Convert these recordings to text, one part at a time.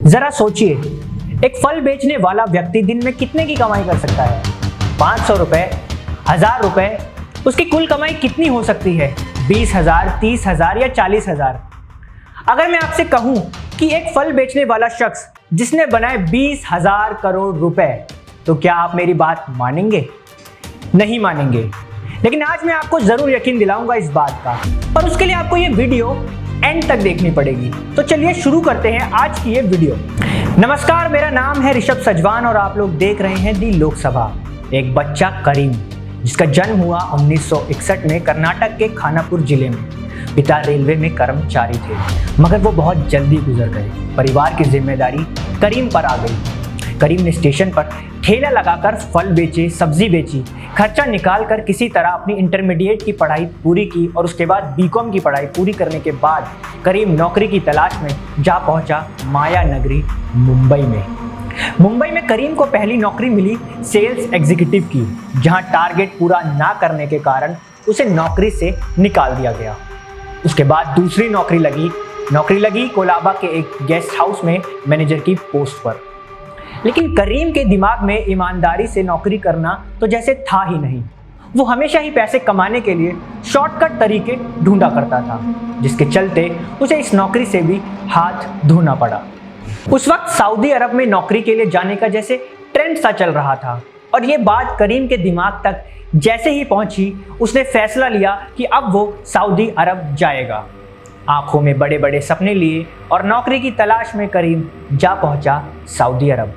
जरा सोचिए, एक फल बेचने वाला व्यक्ति दिन में कितने की कमाई कर सकता है? 500 रुपए, 1000 रुपए। उसकी कुल कमाई कितनी हो सकती है? 20,000, 30,000 या 40,000। अगर मैं आपसे कहूं कि एक फल बेचने वाला शख्स जिसने बनाए 20,000 करोड़ रुपए, तो क्या आप मेरी बात मानेंगे? नहीं मानेंगे। लेकिन आज मैं आपको जरूर यकीन दिलाऊंगा इस बात का, पर उसके लिए आपको ये वीडियो एंड तक देखनी पड़ेगी। तो चलिए शुरू करते हैं आज की ये वीडियो। नमस्कार, मेरा नाम है ऋषभ सजवान और आप लोग देख रहे हैं दी लोकसभा। एक बच्चा करीम, जिसका जन्म हुआ 1961 में कर्नाटक के खानापुर जिले में। पिता रेलवे में कर्मचारी थे, मगर वो बहुत जल्दी गुजर गए। परिवार की जिम्मेदारी करीम पर आ गई। करीम ने स्टेशन पर ठेला लगाकर फल बेचे, सब्जी बेची। खर्चा निकाल कर किसी तरह अपनी इंटरमीडिएट की पढ़ाई पूरी की और उसके बाद बीकॉम की पढ़ाई पूरी करने के बाद करीम नौकरी की तलाश में जा पहुंचा माया नगरी मुंबई में। मुंबई में करीम को पहली नौकरी मिली सेल्स एग्जीक्यूटिव की, जहां टारगेट पूरा ना करने के कारण उसे नौकरी से निकाल दिया गया। उसके बाद दूसरी नौकरी लगी कोलाबा के एक गेस्ट हाउस में मैनेजर की पोस्ट पर। लेकिन करीम के दिमाग में ईमानदारी से नौकरी करना तो जैसे था ही नहीं। वो हमेशा ही पैसे कमाने के लिए शॉर्टकट तरीके ढूंढा करता था, जिसके चलते उसे इस नौकरी से भी हाथ धोना पड़ा। उस वक्त सऊदी अरब में नौकरी के लिए जाने का जैसे ट्रेंड सा चल रहा था, और ये बात करीम के दिमाग तक जैसे ही पहुंची, उसने फैसला लिया कि अब वो सऊदी अरब जाएगा। आंखों में बड़े बड़े सपने लिए और नौकरी की तलाश में करीम जा पहुंचा सऊदी अरब।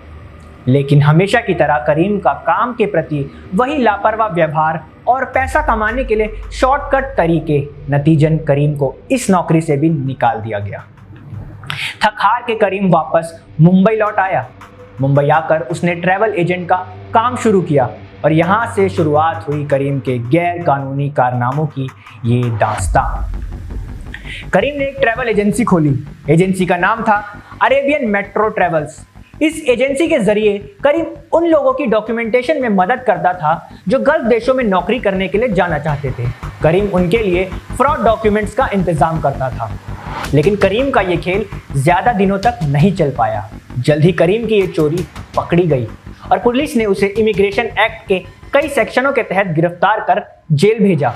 लेकिन हमेशा की तरह करीम का काम के प्रति वही लापरवाह व्यवहार और पैसा कमाने के लिए शॉर्टकट तरीके, नतीजन करीम को इस नौकरी से भी निकाल दिया गया। थक हार के करीम वापस मुंबई लौट आया। मुंबई आकर उसने ट्रैवल एजेंट का काम शुरू किया और यहाँ से शुरुआत हुई करीम के गैर कानूनी कारनामों की ये दास्तान। करीम ने एक ट्रैवल एजेंसी खोली। एजेंसी का नाम था अरेबियन मेट्रो ट्रेवल्स। इस एजेंसी के जरिए करीम उन लोगों की डॉक्यूमेंटेशन में मदद करता था जो गल्फ देशों में नौकरी करने के लिए जाना चाहते थे। करीम उनके लिए फ्रॉड डॉक्यूमेंट्स का इंतजाम करता था। लेकिन करीम का ये खेल ज्यादा दिनों तक नहीं चल पाया। जल्द ही करीम की ये चोरी पकड़ी गई और पुलिस ने उसे इमिग्रेशन एक्ट के कई सेक्शनों के तहत गिरफ्तार कर जेल भेजा।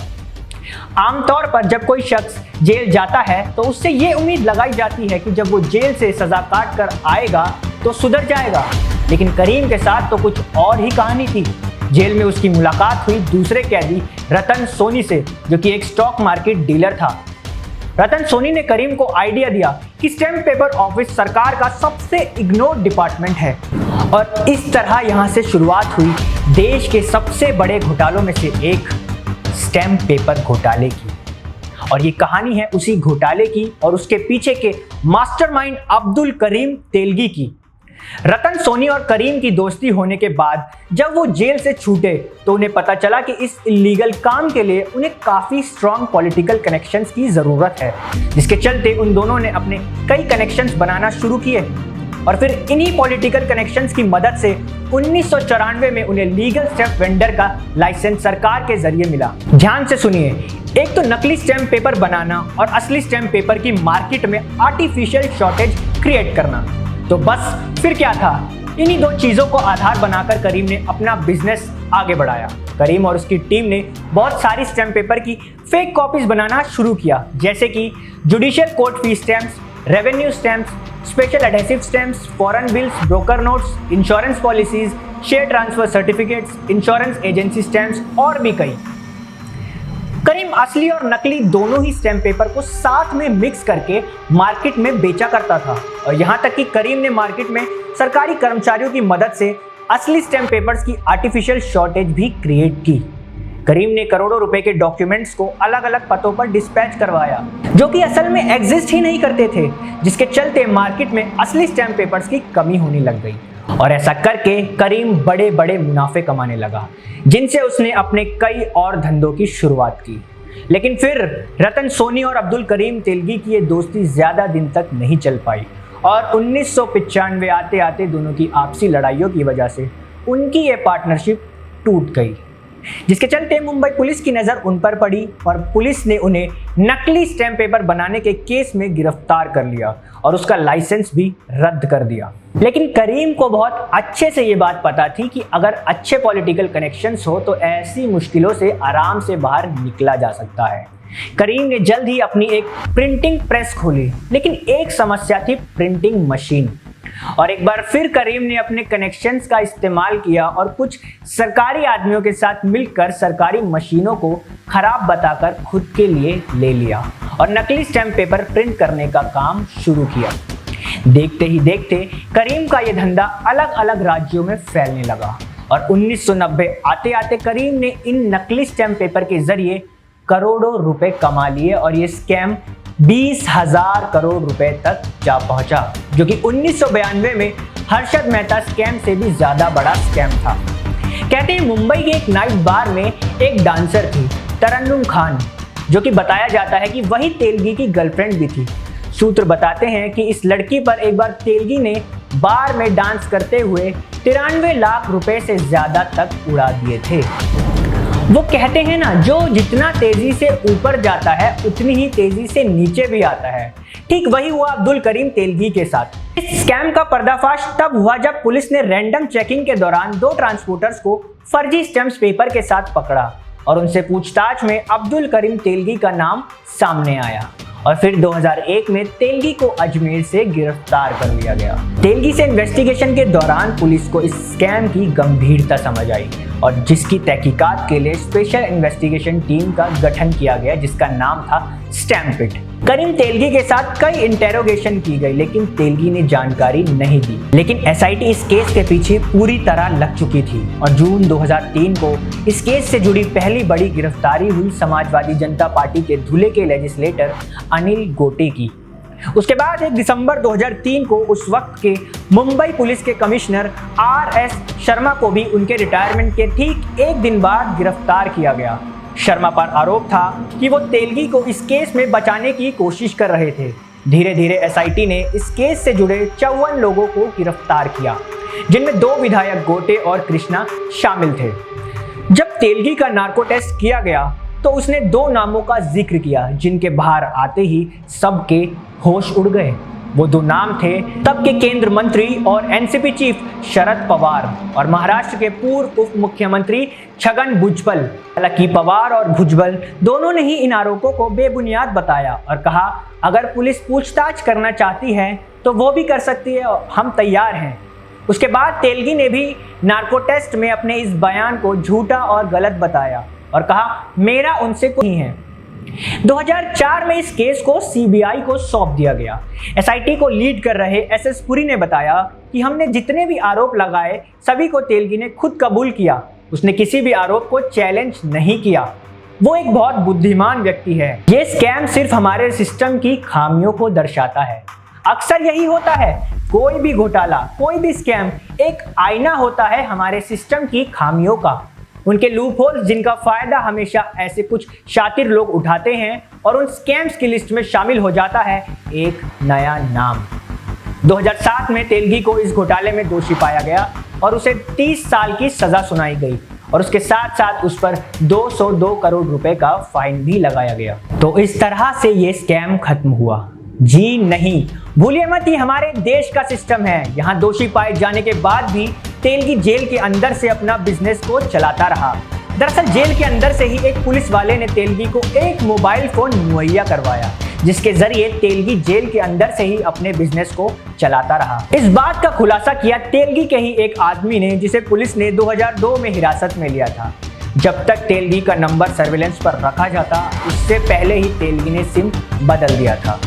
आमतौर पर जब कोई शख्स जेल जाता है तो उससे ये उम्मीद लगाई जाती है कि जब वो जेल से सजा काट कर आएगा तो सुधर जाएगा। लेकिन करीम के साथ तो कुछ और ही कहानी थी। जेल में उसकी मुलाकात हुई दूसरे कैदी रतन सोनी से, जो कि एक स्टॉक मार्केट डीलर था। रतन सोनी ने करीम को आइडिया दिया कि स्टैम्प पेपर ऑफिस सरकार का सबसे इग्नोर्ड डिपार्टमेंट है, और इस तरह यहां से शुरुआत हुई देश के सबसे बड़े घोटालों में से एक, स्टैम्प पेपर घोटाले की। और ये कहानी है उसी घोटाले की और उसके पीछे के मास्टरमाइंड अब्दुल करीम तेलगी की। रतन सोनी और करीम की दोस्ती होने के बाद जब वो जेल से छूटे तो उन्हें पता चला कि इस इलीगल काम के लिए उन्हें काफी स्ट्रॉन्ग पॉलिटिकल कनेक्शंस की जरूरत है, जिसके चलते उन दोनों ने अपने कई कनेक्शंस बनाना शुरू किए। और फिर इन्हीं पॉलिटिकल कनेक्शंस की मदद से 1994 में उन्हें लीगल स्टैम्प वेंडर का लाइसेंस सरकार के जरिए मिला। ध्यान से सुनिए, एक तो नकली स्टैम्प पेपर बनाना और असली स्टैम्प पेपर की मार्केट में आर्टिफिशियल शॉर्टेज क्रिएट करना। तो बस फिर क्या था, इन्हीं दो चीजों को आधार बनाकर करीम ने अपना बिजनेस आगे बढ़ाया। करीम और उसकी टीम ने बहुत सारी स्टैम्प पेपर की फेक कॉपीज बनाना शुरू किया, जैसे कि judicial court fee stamps, revenue stamps, special adhesive stamps, foreign bills, broker notes, insurance policies, share transfer certificates, insurance agency stamps और भी कई। करीम असली और नकली दोनों ही स्टैम्प पेपर को साथ में मिक्स करके मार्केट में बेचा करता था, और यहां तक कि करीम ने मार्केट में सरकारी कर्मचारियों की मदद से असली स्टैम्प पेपर्स की आर्टिफिशियल शॉर्टेज भी क्रिएट की। करीम ने करोड़ों रुपए के डॉक्यूमेंट्स को अलग अलग पतों पर डिस्पैच करवाया, जो कि असल में एग्जिस्ट ही नहीं करते थे, जिसके चलते मार्केट में असली स्टैम्प पेपर्स की कमी होने लग गई। और ऐसा करके करीम बड़े बड़े मुनाफे कमाने लगा, जिनसे उसने अपने कई और धंधों की शुरुआत की। लेकिन फिर रतन सोनी और अब्दुल करीम तेलगी की ये दोस्ती ज्यादा दिन तक नहीं चल पाई, और 1995 आते आते दोनों की आपसी लड़ाइयों की वजह से उनकी ये पार्टनरशिप टूट गई। जिसके चलते मुंबई पुलिस की नजर उन पर पड़ी और पुलिस ने उन्हें नकली स्टैम्प पेपर बनाने के केस में गिरफ्तार कर लिया और उसका लाइसेंस भी रद्द कर दिया। लेकिन करीम को बहुत अच्छे से ये बात पता थी कि अगर अच्छे पॉलिटिकल कनेक्शंस हो तो ऐसी मुश्किलों से आराम से बाहर निकला जा सकता है। करीम ने जल्द ही अपनी एक प्रिंटिंग प्रेस खोली, लेकिन एक समस्या थी प्रिंटिंग मशीन। और एक बार फिर करीम ने अपने कनेक्शंस का इस्तेमाल किया और कुछ सरकारी आदमियों के साथ मिलकर सरकारी मशीनों को खराब बताकर खुद के लिए ले लिया और नकली स्टैम्प पेपर प्रिंट करने का काम शुरू किया। देखते ही देखते करीम का ये धंधा अलग अलग राज्यों में फैलने लगा और 1990 आते आते करीम ने इन नकली स्टैम्प पेपर के जरिए करोड़ों रुपए कमा लिए और ये स्कैम 20,000 करोड़ रुपए तक जा पहुंचा, जो कि 1992 में हर्षद मेहता स्कैम से भी ज्यादा बड़ा स्कैम था। कहते हैं मुंबई के एक नाइट बार में एक डांसर थी तरन्नुम खान, जो कि बताया जाता है कि वही तेलगी की गर्लफ्रेंड भी थी। सूत्र बताते हैं कि इस लड़की पर एक बार तेलगी ने बार में डांस करते हुए 93 लाख रुपए से ज्यादा तक उड़ा दिए थे। वो कहते हैं ना, जो जितना तेजी से ऊपर जाता है उतनी ही तेजी से नीचे भी आता है। ठीक वही हुआ अब्दुल करीम तेलगी के साथ। इस स्कैम का पर्दाफाश तब हुआ जब पुलिस ने रैंडम चेकिंग के दौरान 2 ट्रांसपोर्टर्स को फर्जी स्टैम्प पेपर के साथ पकड़ा और उनसे पूछताछ में अब्दुल करीम तेलगी का नाम सामने आया और फिर 2001 में तेलगी को अजमेर से गिरफ्तार कर लिया गया। तेलगी से इन्वेस्टिगेशन के दौरान पुलिस को इस स्कैम की गंभीरता समझ आई और जिसकी तहकीकात के लिए स्पेशल इन्वेस्टिगेशन टीम का गठन किया गया, जिसका नाम था स्टैम्पिट। करीम तेलगी के साथ कई इंटेरोगेशन की गई, लेकिन तेलगी ने जानकारी नहीं दी। लेकिन एसआईटी इस केस के पीछे पूरी तरह लग चुकी थी और जून 2003 को इस केस से जुड़ी पहली बड़ी गिरफ्तारी हुई समाजवादी जनता पार्टी के धुले के लेजिस्लेटर अनिल गोटे की। उसके बाद 1 दिसंबर 2003 को उस वक्त के मुंबई पुलिस के कमिश्नर RS शर्मा को भी उनके रिटायरमेंट के ठीक 1 दिन बाद गिरफ्तार किया गया। शर्मा पर आरोप था कि वो तेलगी को इस केस में बचाने की कोशिश कर रहे थे। धीरे धीरे एसआईटी ने इस केस से जुड़े 54 लोगों को गिरफ्तार किया, जिनमें 2 विधायक गोटे और कृष्णा शामिल थे। जब तेलगी का नार्को टेस्ट किया गया तो उसने 2 नामों का जिक्र किया, जिनके बाहर आते ही सबके होश उड़ गए। वो 2 नाम थे तब के केंद्र मंत्री और एनसीपी चीफ शरद पवार और महाराष्ट्र के पूर्व उप मुख्यमंत्री छगन भुजबल। हालांकि पवार और भुजबल दोनों ने ही इन आरोपों को बेबुनियाद बताया और कहा, अगर पुलिस पूछताछ करना चाहती है तो वो भी कर सकती है, हम तैयार हैं। उसके बाद तेलगी ने भी नार्को टेस्ट में अपने इस बयान को झूठा और गलत बताया और कहा, मेरा उनसे कोई नहीं है। 2004 में इस केस को सीबीआई को सौंप दिया गया। एसआईटी को लीड कर रहे एसएस पुरी ने बताया कि हमने जितने भी आरोप लगाए सभी को तेलगी ने खुद कबूल किया। उसने किसी भी आरोप को चैलेंज नहीं किया। वो एक बहुत बुद्धिमान व्यक्ति है। ये स्कैम सिर्फ हमारे सिस्टम की खामियों को दर्शाता है। अक्सर यही होता है, कोई भी घोटाला, कोई भी स्कैम एक आईना होता है हमारे सिस्टम की खामियों का, उनके लूप होल्स जिनका फायदा हमेशा ऐसे कुछ शातिर लोग उठाते हैं और उन स्कैम्स की लिस्ट में शामिल हो जाता है एक नया नाम। 2007 में तेलगी को इस घोटाले में दोषी पाया गया और उसे 30 साल की सजा सुनाई गई और उसके साथ साथ उस पर 202 करोड़ रुपए का फाइन भी लगाया गया। तो इस तरह से ये स्कैम खत्म हुआ। जी नहीं, भूलिए मत, ये हमारे देश का सिस्टम है। यहाँ दोषी पाए जाने के बाद भी तेलगी जेल के अंदर से अपना बिजनेस को चलाता रहा। दरअसल जेल के अंदर से ही एक पुलिस वाले ने तेलगी को एक मोबाइल फोन मुहैया करवाया, जिसके जरिए तेलगी जेल के अंदर से ही अपने बिजनेस को चलाता रहा। इस बात का खुलासा किया तेलगी के ही एक आदमी ने, जिसे पुलिस ने 2002 में हिरासत में लिया था। जब तक तेलगी का नंबर सर्विलेंस पर रखा जाता, उससे पहले ही तेलगी ने सिम बदल दिया था।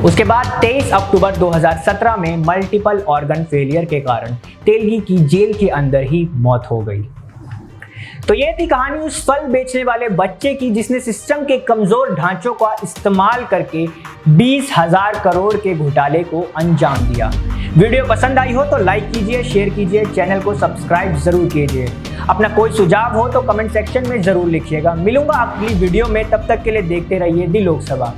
उसके बाद 23 अक्टूबर 2017 में मल्टीपल ऑर्गन फेलियर के कारण तेलगी की जेल के अंदर ही मौत हो गई। तो ये थी कहानी उस फल बेचने वाले बच्चे की, जिसने सिस्टम के कमजोर ढांचों का इस्तेमाल करके 20,000 करोड़ के घोटाले को अंजाम दिया। वीडियो पसंद आई हो तो लाइक कीजिए, शेयर कीजिए, चैनल को सब्सक्राइब जरूर कीजिए। अपना कोई सुझाव हो तो कमेंट सेक्शन में जरूर लिखिएगा। मिलूंगा अगली वीडियो में, तब तक के लिए देखते रहिए दी लोकसभा।